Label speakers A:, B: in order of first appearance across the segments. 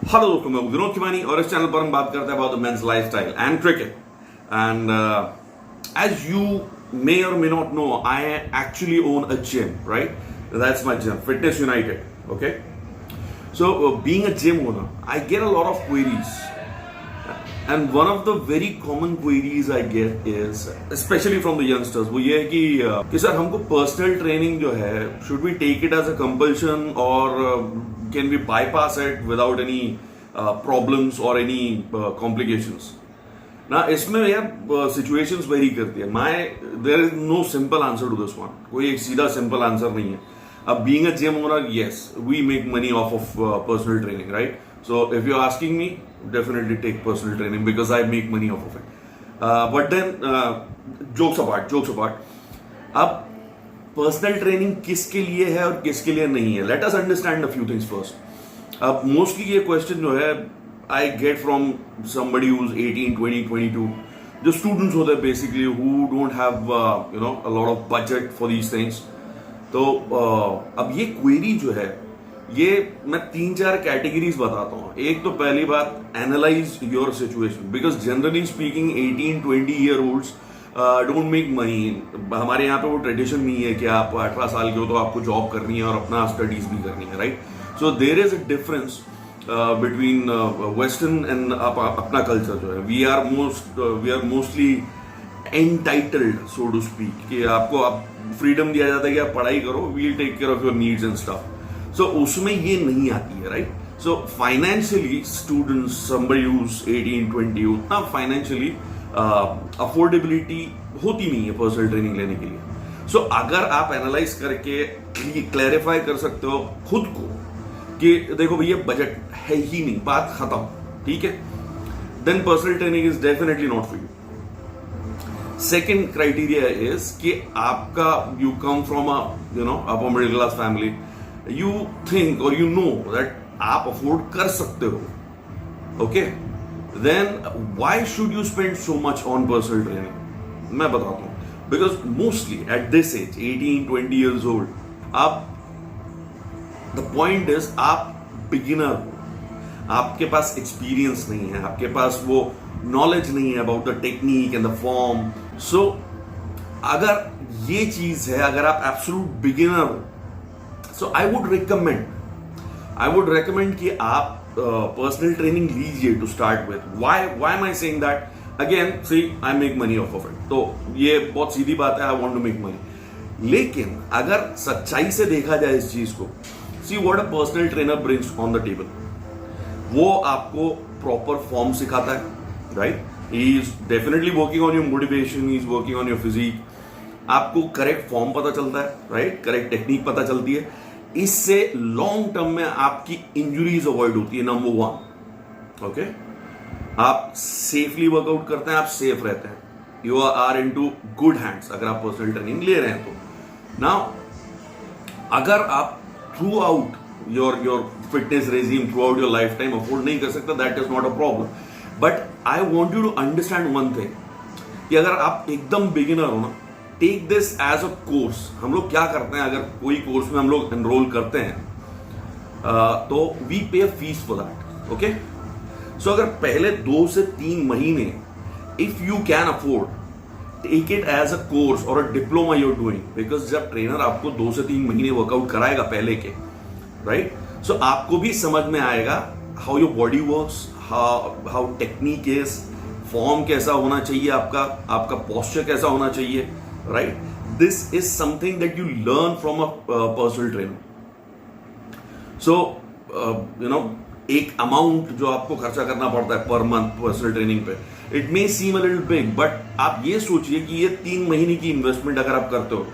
A: Hello दोस्तों, मैं विनोद खिमानी और इस चैनल पर हम बात करते हैं about the men's lifestyle and cricket. And as you may or may not know, I actually own a gym, right? That's my gym, Fitness United. Okay, so being a gym owner, I get a lot of queries, and one of the very common queries I get is, especially from the youngsters, वो ये है कि sir हमको personal training जो है, should we take it as a compulsion or can we bypass it without any problems or any complications? ना इसमें यार सिचुएशंस वेरी करती है. There is no simple answer to this one. कोई एक सीधा सिंपल आंसर नहीं है. अब being a gym owner, yes we make money of personal training, right? So if you are asking me, definitely take personal training because I make money of it. But then jokes apart, अब personal training किसके लिए है और किसके लिए नहीं है, let us understand a few things first. अब मोस्टली ये क्वेश्चन जो है I get from somebody who's 18, 20, 22. जो students होते हैं basically who don't have a lot of budget for these things. तो अब ये query जो है, ये मैं 3-4 कैटेगरीज बताता हूँ. एक तो पहली बात, analyze your situation because generally speaking 18-20 year olds don't make money. हमारे यहाँ पे वो ट्रेडिशन नहीं है कि आप 18 साल के हो तो आपको जॉब करनी है और अपना स्टडीज भी करनी है, right? So there is a difference between western and अपना कल्चर जो है. We are mostly entitled, so to speak, कि आपको आप फ्रीडम दिया जाता है कि आप पढ़ाई करो, we'll take care of your needs and stuff. So उसमें ये नहीं आती है, right? So financially students, somebody whose 18-20, उतना फाइनेंशियली अफोर्डेबिलिटी होती नहीं है पर्सनल ट्रेनिंग लेने के लिए. सो अगर आप एनालाइज करके क्लैरिफाई कर सकते हो खुद को कि देखो भैया बजट है ही नहीं, बात खत्म, ठीक है, then personal training is definitely not for you. Second criteria is कि आपका you come from upper middle class family, you think और यू नो दैट आप अफोर्ड कर सकते हो, okay, then why should you spend so much on personal training? मैं बताता हूं. Because mostly at this age 18-20 years old, आप the point is आप बिगिनर हो, आपके पास एक्सपीरियंस नहीं है, आपके पास वो नॉलेज नहीं है about the technique and the form. So अगर ये चीज है, अगर आप एब्सोल्यूट बिगिनर हो, सो आई वुड रिकमेंड कि आप पर्सनल ट्रेनिंग लीजिए to start with. Why am I saying that? Again see, I make money of it, तो ये बहुत सीधी बात है, I want to make money. लेकिन अगर सच्चाई से देखा जाए इस चीज को, see what a personal trainer brings on the table. वो आपको प्रॉपर फॉर्म सिखाता है, right? he is definitely working on your motivation, he is working on your physique. आपको करेक्ट फॉर्म पता चलता है, राइट? करेक्ट टेक्निक पता चलती है. इससे लॉन्ग टर्म में आपकी इंजुरीज अवॉइड होती है, नंबर 1. ओके, आप सेफली वर्कआउट करते हैं, आप सेफ रहते हैं, you are in too good hands अगर आप पर्सनल ट्रेनिंग ले रहे हैं तो. नाउ अगर आप throughout your fitness regime, throughout your lifetime afford नहीं कर सकता, that is not a problem. But I want you to understand one thing, कि अगर आप एकदम बिगिनर हो ना, take this as a course. हम लोग क्या करते हैं, अगर कोई कोर्स में हम लोग एनरोल करते हैं तो we pay fees for that, okay? So अगर पहले 2 से 3 महीने if you can afford, take it as a course और a diploma your doing. Because जब ट्रेनर आपको 2 से 3 महीने वर्कआउट कराएगा पहले के, राइट? सो आपको भी समझ में आएगा how your body works, how technique is, form कैसा होना चाहिए, आपका पोस्चर कैसा होना चाहिए, right? This is something that you learn from a personal trainer. So एक अमाउंट जो आपको खर्चा करना पड़ता है पर मंथ पर्सनल ट्रेनिंग पे, it may seem a little big, but आप ये सोचिए कि ये 3 महीने की इन्वेस्टमेंट अगर आप करते हो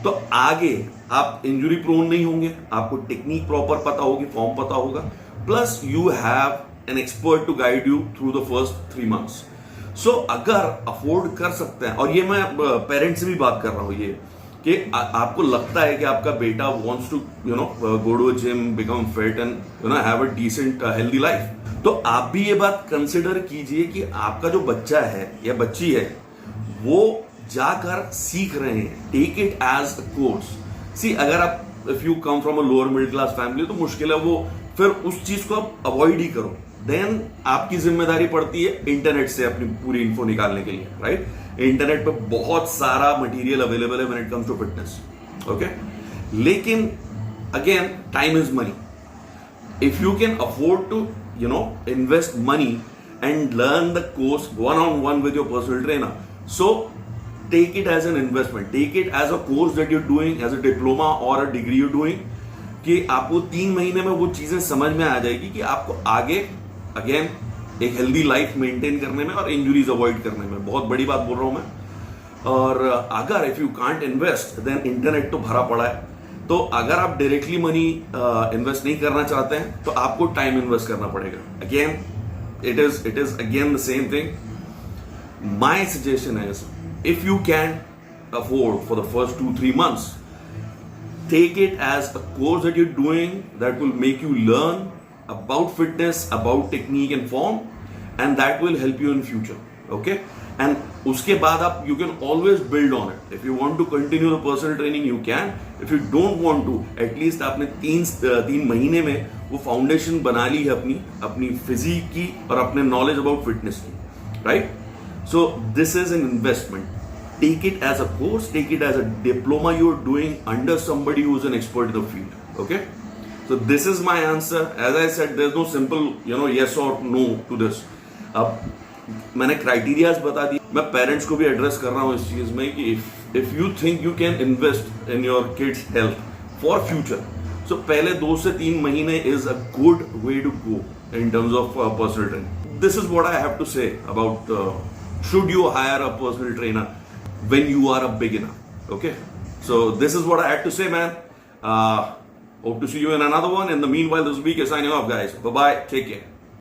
A: तो आगे आप इंजुरी प्रोन नहीं होंगे, आपको टेक्निक प्रॉपर पता होगी, फॉर्म पता होगा, plus you have an expert to guide you through the first 3 months. So अगर अफोर्ड कर सकते हैं, और ये मैं पेरेंट्स से भी बात कर रहा हूं, ये कि आपको लगता है कि आपका बेटा wants to go to a gym, become fit and have a decent healthy life, तो आप भी ये बात कंसिडर कीजिए कि आपका जो बच्चा है या बच्ची है वो जाकर सीख रहे हैं. Take it as a course. See, अगर आप if you come from a lower middle class family तो मुश्किल है वो फिर उस चीज को आप अवॉइड ही करो, देन आपकी जिम्मेदारी पड़ती है इंटरनेट से अपनी पूरी इन्फो निकालने के लिए, राइट? इंटरनेट पे बहुत सारा मटेरियल अवेलेबल है when it comes to fitness, okay? लेकिन again, time is money. If you can afford to, invest money and learn the course one-on-one with your personal trainer, so take it as an investment. Take it as a course that you're doing, as a diploma or a degree you're doing, कि आपको 3 महीने में वो चीजें समझ में आ जाएगी कि आपको आगे अगेन एक हेल्दी लाइफ मेंटेन करने में और इंजुरीज अवॉइड करने में. बहुत बड़ी बात बोल रहा हूं मैं. और अगर if you can't invest, then internet तो भरा पड़ा है. तो अगर आप डायरेक्टली मनी इन्वेस्ट नहीं करना चाहते हैं तो आपको टाइम इन्वेस्ट करना पड़ेगा. Again it is again the same thing. My suggestion is, if you can afford for the first 2-3 months, take it as a course that you're doing that will make you learn about fitness, about technique and form, and that will help you in future, okay? And uske baad you can always build on it. If you want to continue the personal training, you can. If you don't want to, at least आपने 3 महीने में वो foundation बना ली है अपनी physique की और अपने नॉलेज अबाउट फिटनेस की, right? So this is an investment. Take it as a course, take it as a diploma you're doing under somebody who's an expert in the field, okay? So this is my answer. As I said, there's no simple, yes or no to this. अब मैंने criterias बता दी. मैं parents को भी address कर रहा हूँ इस चीज में कि if you think you can invest in your kids health for future, so पहले 2 से 3 महीने is a good way to go in terms of personal training. This is what I have to say about should you hire a personal trainer when you are a beginner, okay? So this is what I had to say, man. Hope to see you in another one. In the meanwhile, this week is signing off, guys. Bye bye, take care.